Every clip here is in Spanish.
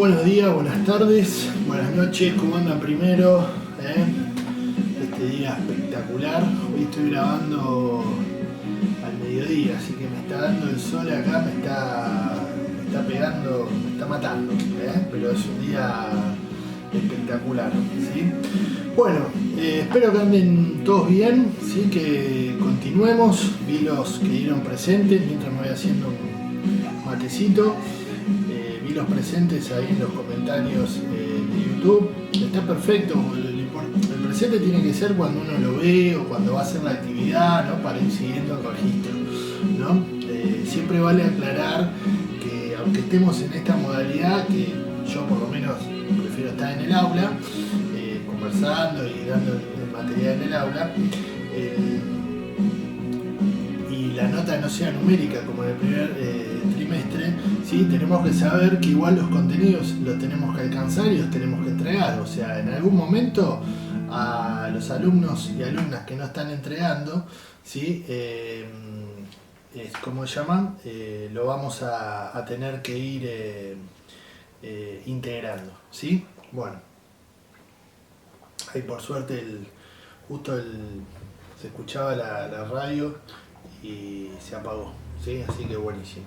Buenos días, buenas tardes, buenas noches, ¿cómo andan primero? Este día espectacular. Hoy estoy grabando al mediodía, así que me está dando el sol acá, me está pegando, me está matando, pero es un día espectacular, ¿sí? Bueno, espero que anden todos bien, ¿sí? Que continuemos. Vi los que dieron presentes mientras me voy haciendo un matecito. Vi los presentes ahí en los comentarios de YouTube. Está perfecto. El presente tiene que ser cuando uno lo ve o cuando va a hacer la actividad, ¿no? Para ir siguiendo el registro, ¿no? Siempre vale aclarar que aunque estemos en esta modalidad, que yo por lo menos prefiero estar en el aula, conversando y dando el material en el aula, y la nota no sea numérica como en el primer trimestre, ¿sí? Tenemos que saber que igual los contenidos los tenemos que alcanzar y los tenemos que entregar. O sea, en algún momento a los alumnos y alumnas que no están entregando, ¿sí? ¿Cómo se llaman? Lo vamos a tener que ir integrando, ¿sí? Bueno, ahí por suerte se escuchaba la radio y se apagó, ¿sí? Así que buenísimo.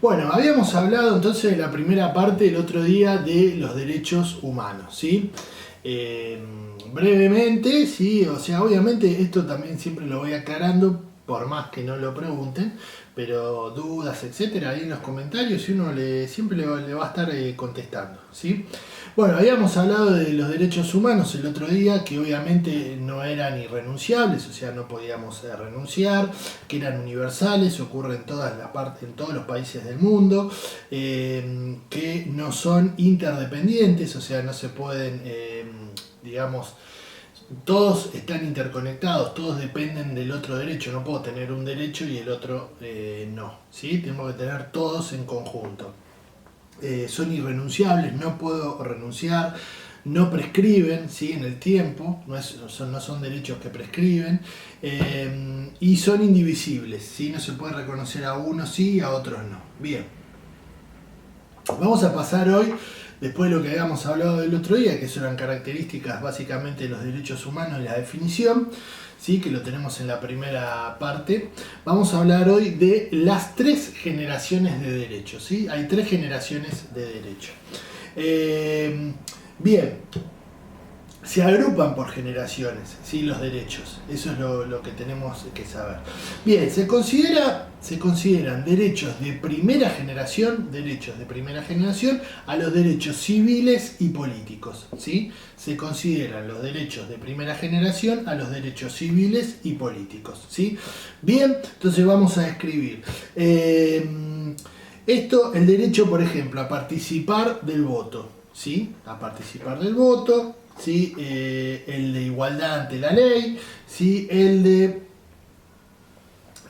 Bueno, habíamos hablado entonces de la primera parte el otro día de los derechos humanos, ¿sí? Brevemente, ¿sí? O sea, obviamente esto también siempre lo voy aclarando, por más que no lo pregunten, pero dudas, etcétera, ahí en los comentarios y uno siempre le va a estar contestando, ¿sí? Bueno, habíamos hablado de los derechos humanos el otro día, que obviamente no eran irrenunciables, o sea, no podíamos renunciar, que eran universales, ocurren en todas las partes, en todos los países del mundo, que no son interdependientes, o sea, no se pueden, digamos, todos están interconectados, todos dependen del otro derecho. No puedo tener un derecho y el otro no, ¿sí? Tengo que tener todos en conjunto. Son irrenunciables, no puedo renunciar, no prescriben, ¿sí? En el tiempo, no son derechos que prescriben, y son indivisibles, ¿sí? No se puede reconocer a unos sí y a otros no. Bien, vamos a pasar hoy, después de lo que habíamos hablado del otro día, que eso eran características básicamente de los derechos humanos y la definición, ¿sí? Que lo tenemos en la primera parte. Vamos a hablar hoy de las 3 generaciones de derechos, ¿sí? Hay 3 generaciones de derechos. Bien, se agrupan por generaciones, ¿sí? Los derechos, eso es lo que tenemos que saber. Bien, se consideran derechos de primera generación a los derechos civiles y políticos, ¿sí? Se consideran los derechos de primera generación a los derechos civiles y políticos, ¿sí? Bien, entonces vamos a escribir. El derecho, por ejemplo, a participar del voto, ¿sí? A participar del voto, ¿sí? El de igualdad ante la ley, ¿sí? El de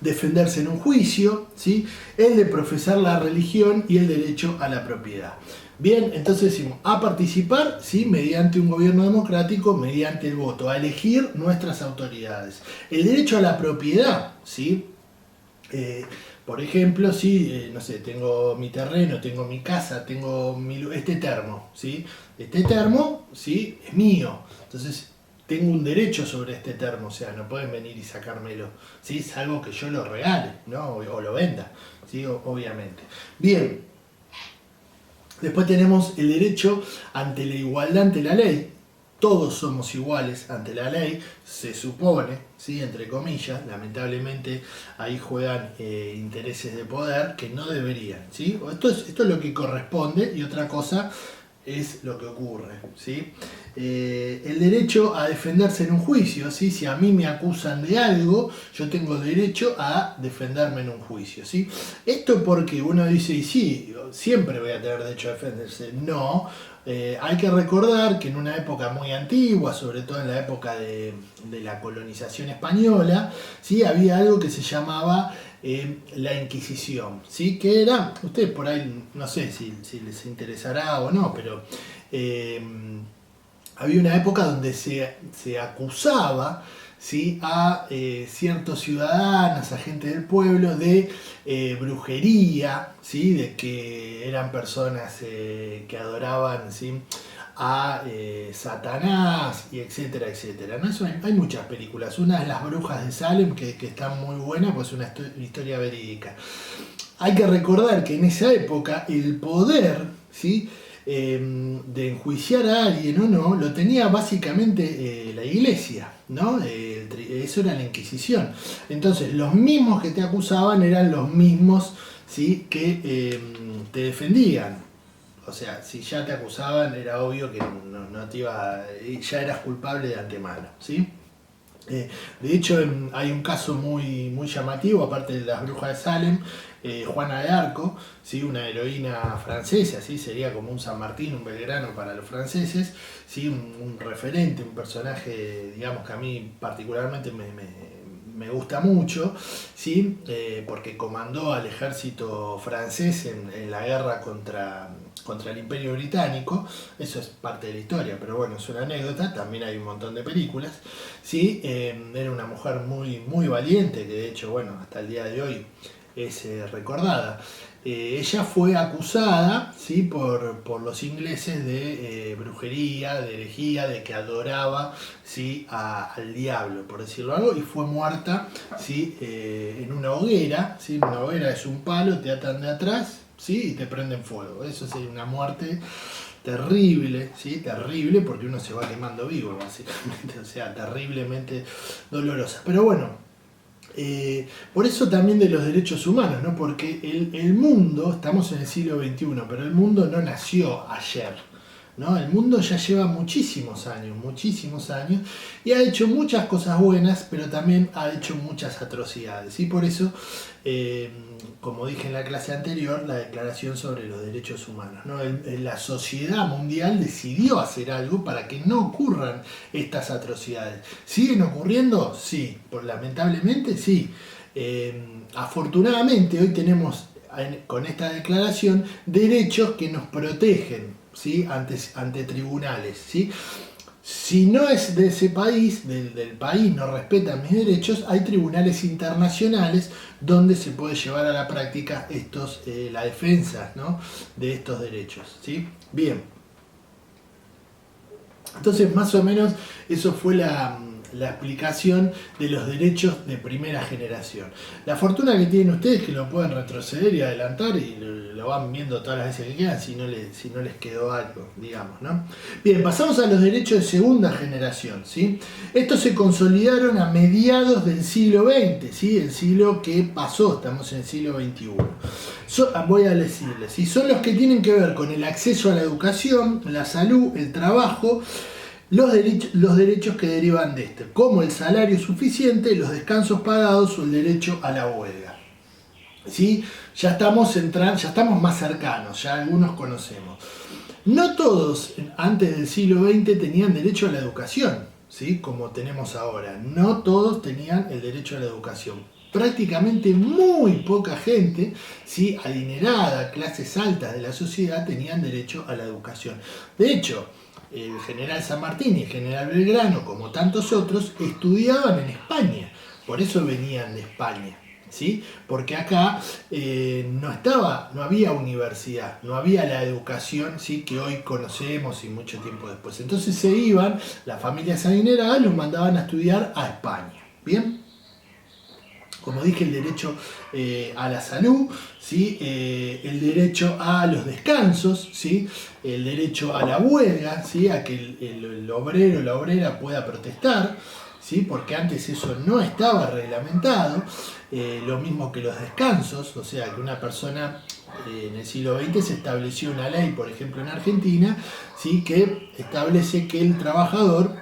defenderse en un juicio, ¿sí? El de profesar la religión y el derecho a la propiedad. Bien, entonces decimos a participar, ¿sí? Mediante un gobierno democrático, mediante el voto, a elegir nuestras autoridades. El derecho a la propiedad, ¿sí? Por ejemplo, si, no sé, tengo mi terreno, tengo mi casa, tengo este termo, ¿sí? Este termo, ¿sí? Es mío. Entonces, tengo un derecho sobre este termo, o sea, no pueden venir y sacármelo, ¿sí? Es algo que yo lo regale, ¿no? O lo venda, ¿sí? Obviamente. Bien. Después tenemos el derecho ante la igualdad ante la ley. Todos somos iguales ante la ley, se supone, ¿sí? Entre comillas, lamentablemente ahí juegan intereses de poder que no deberían, ¿sí? Esto es lo que corresponde y otra cosa es lo que ocurre, ¿sí? El derecho a defenderse en un juicio, ¿sí? Si a mí me acusan de algo, yo tengo derecho a defenderme en un juicio, ¿sí? Esto porque uno dice, y sí, siempre voy a tener derecho a defenderse. No, hay que recordar que en una época muy antigua, sobre todo en la época de la colonización española, ¿sí? Había algo que se llamaba la Inquisición, ¿sí? Que era, ustedes por ahí, no sé si les interesará o no, pero había una época donde se acusaba, ¿sí? A ciertos ciudadanos, a gente del pueblo, de brujería, ¿sí? De que eran personas que adoraban, ¿sí? A Satanás, y etcétera, etcétera. ¿No? Eso hay muchas películas. Una es Las Brujas de Salem, que está muy buena, pues es una historia verídica. Hay que recordar que en esa época el poder, ¿sí? De enjuiciar a alguien o no, lo tenía básicamente la iglesia, ¿no? Eso era la Inquisición. Entonces, los mismos que te acusaban eran los mismos, ¿sí? Que te defendían. O sea, si ya te acusaban, era obvio que no te iba, ya eras culpable de antemano, ¿sí? De hecho, hay un caso muy llamativo, aparte de las brujas de Salem, Juana de Arco, ¿sí? Una heroína francesa, ¿sí? Sería como un San Martín, un Belgrano para los franceses, ¿sí? Un referente, un personaje, digamos, que a mí particularmente me gusta mucho, ¿sí? Porque comandó al ejército francés en la guerra contra el Imperio Británico. Eso es parte de la historia, pero bueno, es una anécdota. También hay un montón de películas, ¿sí? Era una mujer muy valiente, que de hecho, bueno, hasta el día de hoy es recordada. Ella fue acusada, ¿sí? por los ingleses de brujería, de herejía, de que adoraba, ¿sí? al diablo, por decirlo algo, y fue muerta, ¿sí? En una hoguera, ¿sí? Una hoguera es un palo, te atan de atrás, ¿sí? Y te prenden fuego. Eso es una muerte terrible, ¿sí? Terrible, porque uno se va quemando vivo, básicamente, o sea, terriblemente dolorosa. Pero bueno, por eso también de los derechos humanos, ¿no? Porque el mundo, estamos en el siglo XXI, pero el mundo no nació ayer, ¿no? El mundo ya lleva muchísimos años, y ha hecho muchas cosas buenas, pero también ha hecho muchas atrocidades. Y por eso, como dije en la clase anterior, la Declaración sobre los Derechos Humanos, ¿no? La sociedad mundial decidió hacer algo para que no ocurran estas atrocidades. ¿Siguen ocurriendo? Sí. Lamentablemente, sí. Afortunadamente, hoy tenemos con esta declaración derechos que nos protegen, ¿sí? ante tribunales, ¿sí? Si no es de ese país, del país no respetan mis derechos, hay tribunales internacionales donde se puede llevar a la práctica la defensa, ¿no? de estos derechos, ¿sí? Bien. Entonces, más o menos, eso fue la explicación de los derechos de primera generación. La fortuna que tienen ustedes es que lo pueden retroceder y adelantar y lo van viendo todas las veces que quieran si no les quedó algo, digamos, ¿no? Bien, pasamos a los derechos de segunda generación, ¿sí? Estos se consolidaron a mediados del siglo XX, ¿sí? El siglo que pasó, estamos en el siglo XXI. Voy a decirles, ¿sí? Son los que tienen que ver con el acceso a la educación, la salud, el trabajo, los derechos que derivan de este, como el salario suficiente, los descansos pagados o el derecho a la huelga. ¿Sí? Ya estamos más cercanos, ya algunos conocemos. No todos antes del siglo XX tenían derecho a la educación, ¿sí? Como tenemos ahora. No todos tenían el derecho a la educación. Prácticamente muy poca gente, ¿sí? Adinerada, clases altas de la sociedad, tenían derecho a la educación. De hecho, el general San Martín y el general Belgrano, como tantos otros, estudiaban en España. Por eso venían de España, ¿sí? Porque acá no había universidad, no había la educación, ¿sí? Que hoy conocemos y mucho tiempo después. Entonces se iban, las familias adineradas los mandaban a estudiar a España. ¿Bien? Como dije, el derecho a la salud, ¿sí? El derecho a los descansos, ¿sí? El derecho a la huelga, ¿sí? A que el obrero o la obrera pueda protestar, ¿sí? Porque antes eso no estaba reglamentado. Lo mismo que los descansos, o sea que una persona en el siglo XX se estableció una ley, por ejemplo en Argentina, ¿sí? Que establece que el trabajador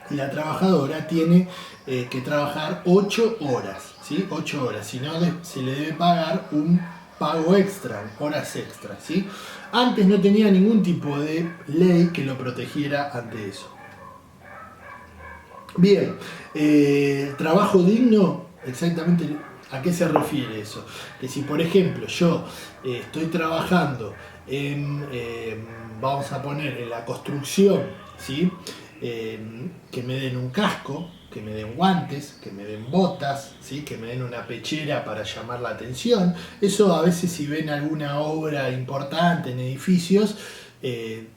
y la trabajadora tiene que trabajar 8 horas, ¿sí? 8 horas, si no se le debe pagar un pago extra, horas extras, ¿sí? Antes no tenía ningún tipo de ley que lo protegiera ante eso. Bien, trabajo digno, exactamente a qué se refiere eso. Que si por ejemplo yo estoy trabajando vamos a poner en la construcción, ¿sí? Que me den un casco, que me den guantes, que me den botas, ¿sí? Que me den una pechera para llamar la atención. Eso a veces si ven alguna obra importante en edificios,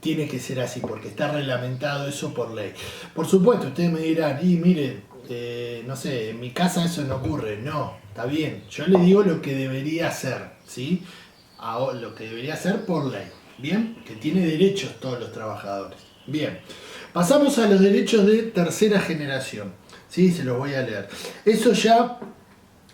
tiene que ser así, porque está reglamentado eso por ley. Por supuesto, ustedes me dirán, y miren, no sé, en mi casa eso no ocurre. No, está bien. Yo le digo lo que debería hacer, ¿sí? Lo que debería hacer por ley. Bien, que tiene derechos todos los trabajadores. Bien, pasamos a los derechos de tercera generación. ¿Sí? Se los voy a leer. Eso ya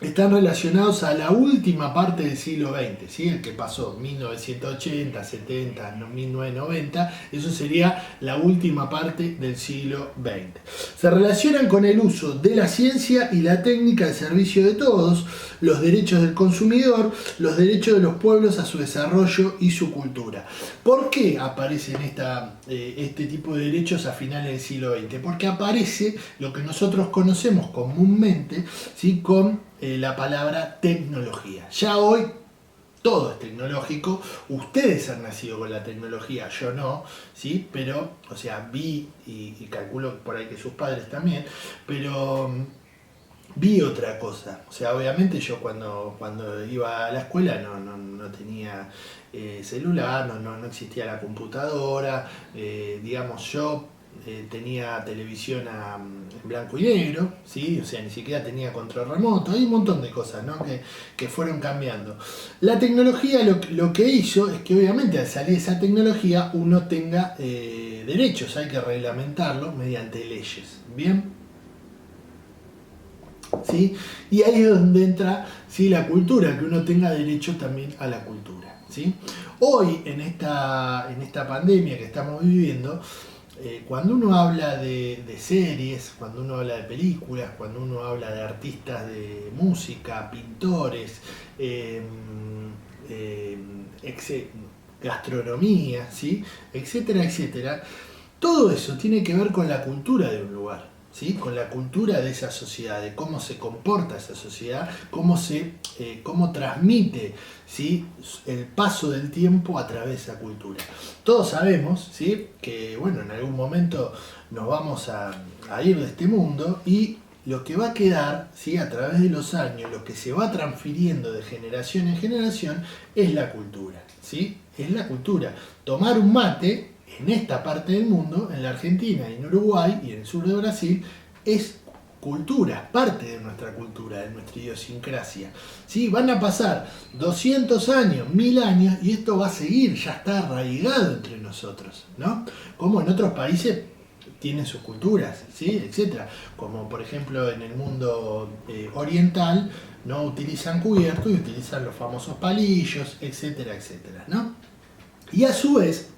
están relacionados a la última parte del siglo XX, ¿sí? El que pasó 1980, 70, 1990, eso sería la última parte del siglo XX. Se relacionan con el uso de la ciencia y la técnica al servicio de todos, los derechos del consumidor, los derechos de los pueblos a su desarrollo y su cultura. ¿Por qué aparecen este tipo de derechos a finales del siglo XX? Porque aparece lo que nosotros conocemos comúnmente, ¿sí? Con la palabra tecnología. Ya hoy todo es tecnológico. Ustedes han nacido con la tecnología, yo no, ¿sí? Pero, o sea, vi y calculo por ahí que sus padres también, pero vi otra cosa. O sea, obviamente yo cuando iba a la escuela no tenía celular, no existía la computadora, digamos yo tenía televisión en blanco y negro, ¿sí? O sea, ni siquiera tenía control remoto, hay un montón de cosas, ¿no? que fueron cambiando. La tecnología lo que hizo es que obviamente al salir esa tecnología uno tenga derechos, hay que reglamentarlo mediante leyes, ¿bien? ¿Sí? Y ahí es donde entra, ¿sí? La cultura, que uno tenga derecho también a la cultura, ¿sí? Hoy en esta pandemia que estamos viviendo, cuando uno habla de series, cuando uno habla de películas, cuando uno habla de artistas de música, pintores, gastronomía, ¿sí? Etcétera, etcétera, todo eso tiene que ver con la cultura de un lugar, ¿sí? Con la cultura de esa sociedad, de cómo se comporta esa sociedad, cómo transmite, ¿sí? El paso del tiempo a través de esa cultura. Todos sabemos, ¿sí? Que bueno, en algún momento nos vamos a ir de este mundo y lo que va a quedar, ¿sí? A través de los años, lo que se va transfiriendo de generación en generación es la cultura, ¿sí? Es la cultura. Tomar un mate en esta parte del mundo, en la Argentina, en Uruguay y en el sur de Brasil, es cultura, parte de nuestra cultura, de nuestra idiosincrasia. ¿Sí? Van a pasar 200 años, 1000 años, y esto va a seguir, ya está arraigado entre nosotros, ¿no? Como en otros países tienen sus culturas, ¿sí? Etcétera. Como por ejemplo en el mundo oriental, no utilizan cubiertos y utilizan los famosos palillos, etcétera, etcétera, ¿no? Y a su vez,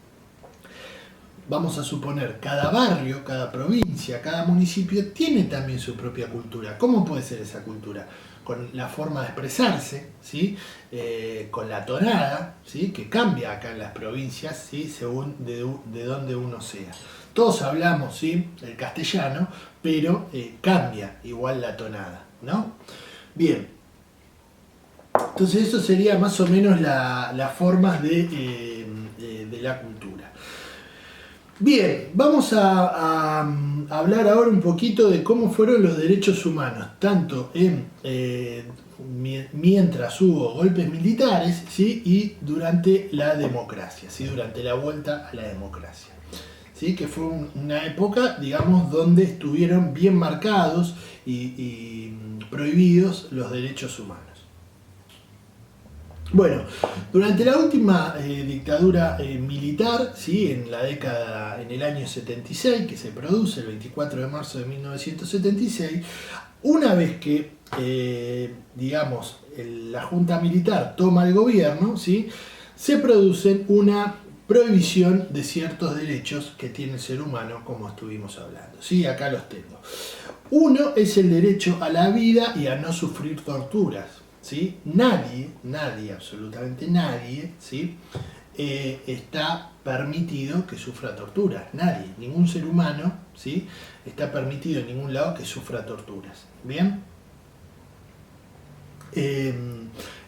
vamos a suponer, cada barrio, cada provincia, cada municipio tiene también su propia cultura. ¿Cómo puede ser esa cultura? Con la forma de expresarse, ¿sí? Con la tonada, ¿sí? Que cambia acá en las provincias, ¿sí? Según de dónde uno sea. Todos hablamos, ¿sí? El castellano, pero cambia igual la tonada, ¿no? Bien. Entonces eso sería más o menos las formas de la cultura. Bien, vamos a hablar ahora un poquito de cómo fueron los derechos humanos, tanto mientras hubo golpes militares, ¿sí? Y durante la democracia, ¿sí? Durante la vuelta a la democracia, ¿sí? Que fue una época, digamos, donde estuvieron bien marcados y prohibidos los derechos humanos. Bueno, durante la última dictadura militar, ¿sí? En el año 76, que se produce el 24 de marzo de 1976, una vez que, digamos, la Junta Militar toma el gobierno, ¿sí? Se produce una prohibición de ciertos derechos que tiene el ser humano, como estuvimos hablando, ¿sí? Acá los tengo. Uno es el derecho a la vida y a no sufrir torturas, ¿sí? Nadie, absolutamente nadie, ¿sí? Está permitido que sufra torturas. Nadie, ningún ser humano, ¿sí? Está permitido en ningún lado que sufra torturas. ¿Bien?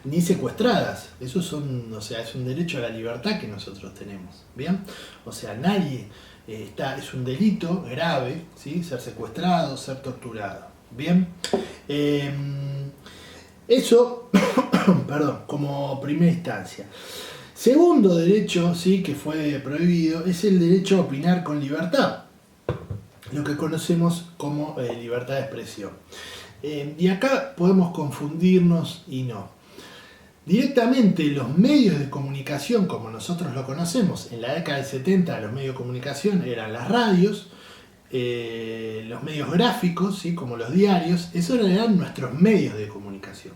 ni secuestradas. Eso son, o sea, es un derecho a la libertad que nosotros tenemos. Bien, o sea, nadie es un delito grave, ¿sí? Ser secuestrado, ser torturado. Bien, eso, perdón, como primera instancia. Segundo derecho, sí, que fue prohibido, es el derecho a opinar con libertad, lo que conocemos como libertad de expresión. Y acá podemos confundirnos y no. Directamente los medios de comunicación, como nosotros lo conocemos, en la década del 70 los medios de comunicación eran las radios, los medios gráficos, ¿sí? Como los diarios, esos eran nuestros medios de comunicación.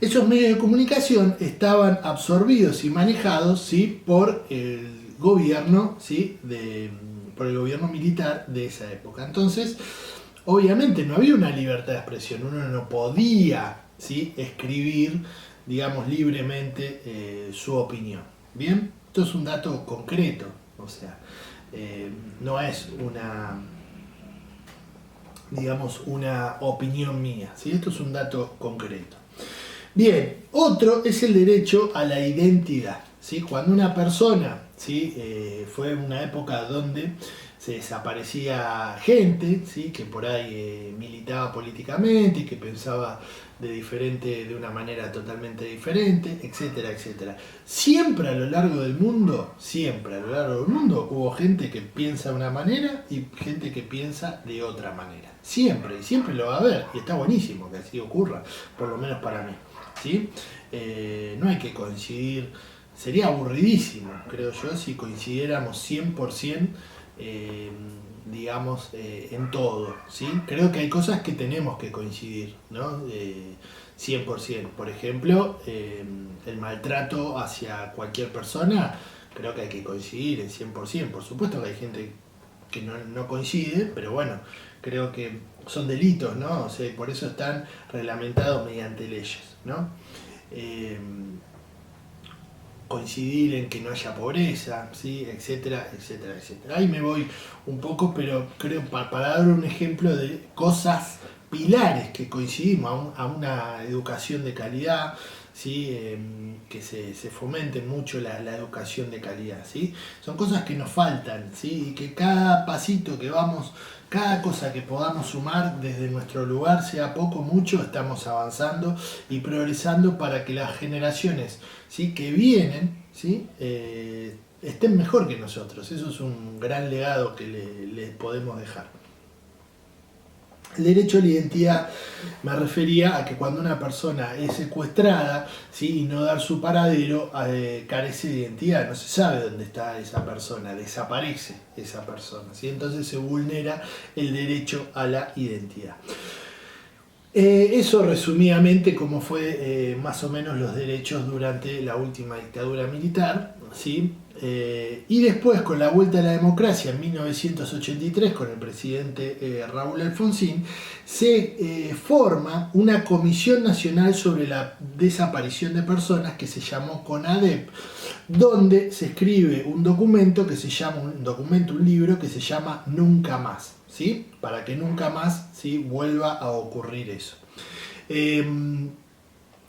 Esos medios de comunicación estaban absorbidos y manejados, ¿sí? Por el gobierno, ¿sí? Por el gobierno militar de esa época. Entonces, obviamente no había una libertad de expresión, uno no podía, ¿sí? Escribir, digamos, libremente su opinión. ¿Bien? Esto es un dato concreto, o sea, no es una, digamos, una opinión mía, ¿sí? Esto es un dato concreto. Bien, otro es el derecho a la identidad, ¿sí? Cuando una persona, ¿sí? Fue una época donde se desaparecía gente, ¿sí? Que por ahí militaba políticamente y que pensaba de una manera totalmente diferente, etcétera, etcétera. Siempre a lo largo del mundo, hubo gente que piensa de una manera y gente que piensa de otra manera. Siempre, y siempre lo va a haber, y está buenísimo que así ocurra, por lo menos para mí. ¿Sí? No hay que coincidir, sería aburridísimo, creo yo, si coincidiéramos 100%, digamos, en todo, ¿sí? Creo que hay cosas que tenemos que coincidir, ¿no? 100%. Por ejemplo, el maltrato hacia cualquier persona, creo que hay que coincidir en 100%. Por supuesto que hay gente que no coincide, pero bueno, creo que son delitos, ¿no? O sea, por eso están reglamentados mediante leyes, ¿no? Coincidir en que no haya pobreza, ¿sí? Etcétera, etcétera, etcétera. Ahí me voy un poco, pero creo para dar un ejemplo de cosas pilares que coincidimos, a una educación de calidad, ¿sí? Que se fomente mucho la educación de calidad, ¿sí? Son cosas que nos faltan, ¿sí? Y que cada pasito que vamos, cada cosa que podamos sumar desde nuestro lugar, sea poco o mucho, estamos avanzando y progresando para que las generaciones, ¿sí? Que vienen, ¿sí? Estén mejor que nosotros. Eso es un gran legado que le podemos dejar. El derecho a la identidad me refería a que cuando una persona es secuestrada, ¿sí? Y no dar su paradero, carece de identidad, no se sabe dónde está esa persona, desaparece esa persona, ¿sí? Entonces se vulnera el derecho a la identidad. Eso resumidamente como fue más o menos los derechos durante la última dictadura militar, ¿sí? Y después, con la vuelta a la democracia en 1983, con el presidente Raúl Alfonsín, se forma una Comisión Nacional sobre la Desaparición de Personas que se llamó CONADEP, donde se escribe un documento que se llama, un libro que se llama Nunca Más, ¿sí? Para que nunca más, ¿sí? Vuelva a ocurrir eso.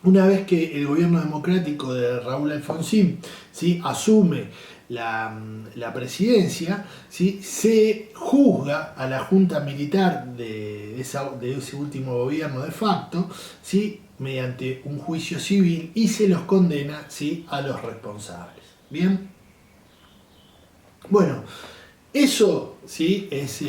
Una vez que el gobierno democrático de Raúl Alfonsín, ¿sí? Asume la presidencia, ¿sí? Se juzga a la junta militar de ese último gobierno de facto, ¿sí? Mediante un juicio civil, y se los condena, ¿sí? A los responsables. ¿Bien? Bueno, eso, ¿sí? Es,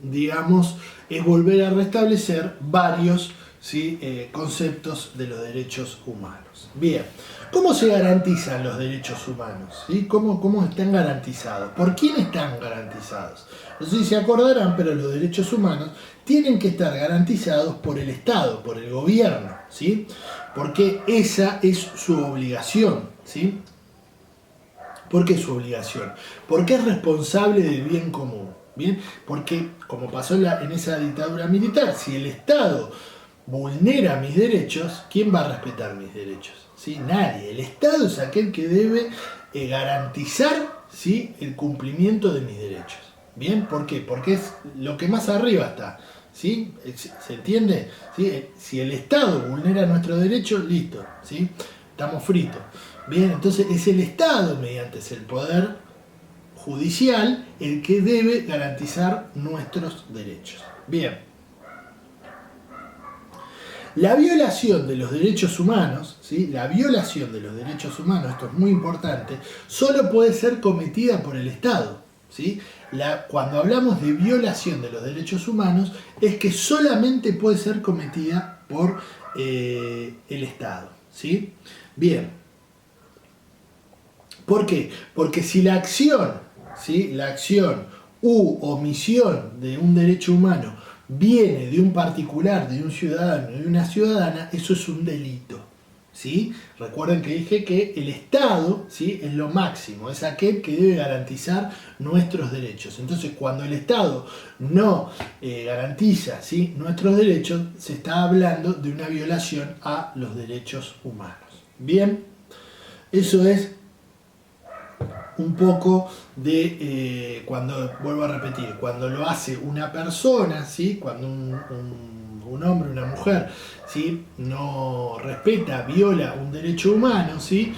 digamos, es volver a restablecer varios, ¿sí? Conceptos de los derechos humanos. Bien, ¿cómo se garantizan los derechos humanos? ¿Sí? ¿Cómo están garantizados? ¿Por quién están garantizados? No sé si se acordarán, pero los derechos humanos tienen que estar garantizados por el Estado, por el gobierno, ¿sí? Porque esa es su obligación, ¿sí? ¿Por qué es su obligación? Porque es responsable del bien común. ¿Bien? Porque, como pasó en esa dictadura militar, si el Estado vulnera mis derechos, ¿quién va a respetar mis derechos? ¿Sí? Nadie. El Estado es aquel que debe garantizar, ¿sí? El cumplimiento de mis derechos. ¿Bien? ¿Por qué? Porque es lo que más arriba está. ¿sí? ¿Se entiende? ¿Sí? Si el Estado vulnera nuestros derechos, listo, ¿sí? Estamos fritos. Bien, entonces es el Estado, mediante el poder judicial, el que debe garantizar nuestros derechos. Bien. La violación de los derechos humanos, ¿sí? La violación de los derechos humanos, esto es muy importante, solo puede ser cometida por el Estado, ¿sí? Cuando hablamos de violación de los derechos humanos, es que solamente puede ser cometida por el Estado, ¿sí? Bien. ¿Por qué? Porque si la acción, ¿sí? La acción u omisión de un derecho humano viene de un particular, de un ciudadano, de una ciudadana, eso es un delito, ¿sí? Recuerden que dije que el Estado, ¿sí? Es lo máximo, es aquel que debe garantizar nuestros derechos. Entonces, cuando el Estado no garantiza, ¿sí? Nuestros derechos, se está hablando de una violación a los derechos humanos. Bien, eso es un poco de cuando, vuelvo a repetir, cuando lo hace una persona, ¿sí? Cuando un hombre, una mujer, ¿sí? No respeta, viola un derecho humano, ¿sí?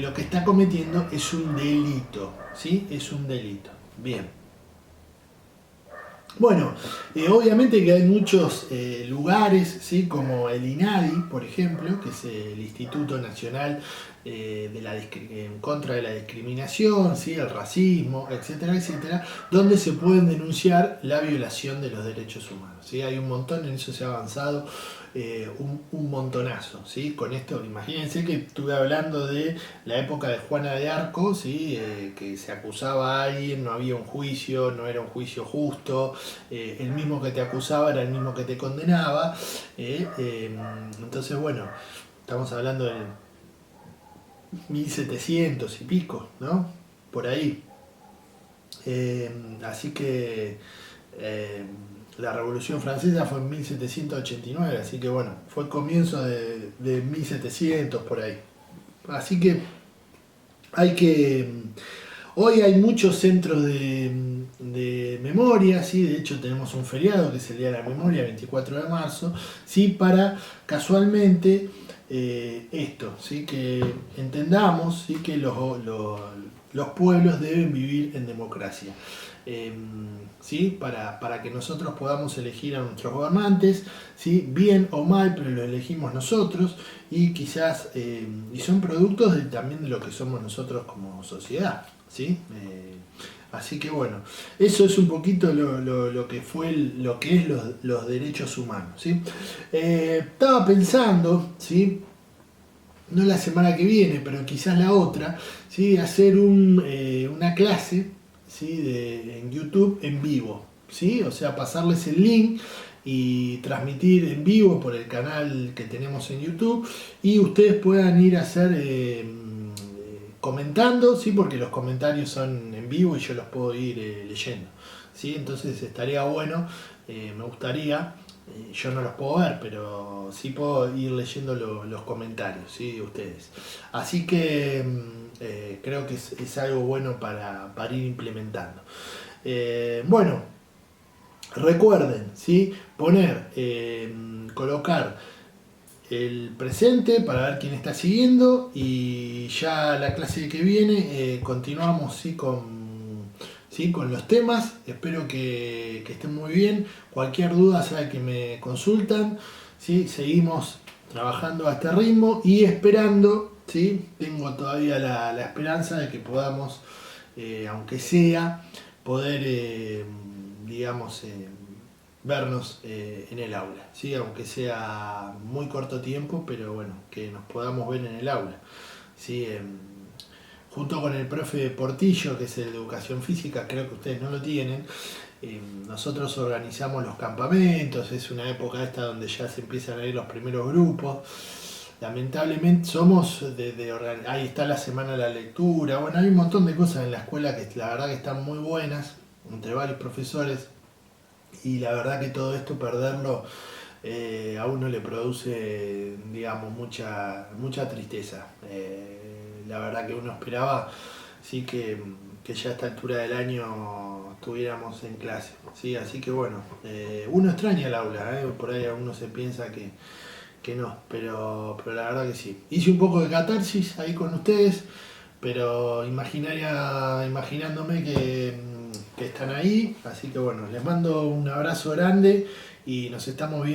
Lo que está cometiendo es un delito, ¿sí? Es un delito. Bien. Bueno, obviamente que hay muchos lugares, ¿sí? Como el INADI, por ejemplo, que es el Instituto Nacional en contra de la discriminación, ¿sí? El racismo, etcétera, etcétera, donde se pueden denunciar la violación de los derechos humanos, ¿sí? Hay un montón, en eso se ha avanzado un montonazo, ¿sí? Con esto, imagínense que estuve hablando de la época de Juana de Arco, ¿sí? Que se acusaba a alguien, no había un juicio, no era un juicio justo, el mismo que te acusaba era el mismo que te condenaba, entonces bueno, estamos hablando del 1700 y pico, ¿no? Por ahí. Así que la Revolución Francesa fue en 1789, así que bueno, fue el comienzo de 1700 por ahí. Así que hay que... Hoy hay muchos centros de memoria, ¿sí? De hecho tenemos un feriado que es el Día de la Memoria, 24 de marzo, ¿sí? Para casualmente esto, ¿sí? Que entendamos, ¿sí? Que los pueblos deben vivir en democracia. ¿Sí? Para que nosotros podamos elegir a nuestros gobernantes, ¿sí? Bien o mal, pero lo elegimos nosotros y quizás y son productos también de lo que somos nosotros como sociedad, ¿sí? Así que bueno, eso es un poquito lo que fue lo que es los derechos humanos, ¿sí? Estaba pensando, ¿sí? No la semana que viene, pero quizás la otra, ¿sí? Hacer una clase, ¿sí? En YouTube en vivo, ¿sí? O sea, pasarles el link y transmitir en vivo por el canal que tenemos en YouTube y ustedes puedan ir a hacer comentando, ¿sí? Porque los comentarios son en vivo y yo los puedo ir leyendo, ¿sí? Entonces estaría bueno, me gustaría, yo no los puedo ver, pero sí puedo ir leyendo los comentarios, ¿sí? De ustedes. Así que creo que es algo bueno para ir implementando. Bueno, recuerden, ¿sí? Colocar el presente para ver quién está siguiendo y ya la clase que viene continuamos, ¿sí? Con los temas. Espero que estén muy bien. Cualquier duda sabe que me consultan, ¿sí? Seguimos trabajando a este ritmo y esperando, ¿sí? Tengo todavía la esperanza de que podamos, aunque sea, poder, digamos, vernos en el aula, ¿sí? Aunque sea muy corto tiempo, pero bueno, que nos podamos ver en el aula, ¿sí? Junto con el profe Portillo, que es el de educación física, creo que ustedes no lo tienen, nosotros organizamos los campamentos, es una época esta donde ya se empiezan a ir los primeros grupos. Lamentablemente somos ahí está la semana de la lectura, bueno, hay un montón de cosas en la escuela que la verdad que están muy buenas, entre varios profesores, y la verdad que todo esto perderlo a uno le produce, digamos, mucha tristeza. La verdad que uno esperaba, sí, que que ya a esta altura del año estuviéramos en clase, ¿sí? Así que bueno, uno extraña el aula, por ahí uno se piensa que no, pero la verdad que sí. Hice un poco de catarsis ahí con ustedes, pero imaginándome que están ahí, así que bueno, les mando un abrazo grande y nos estamos viendo.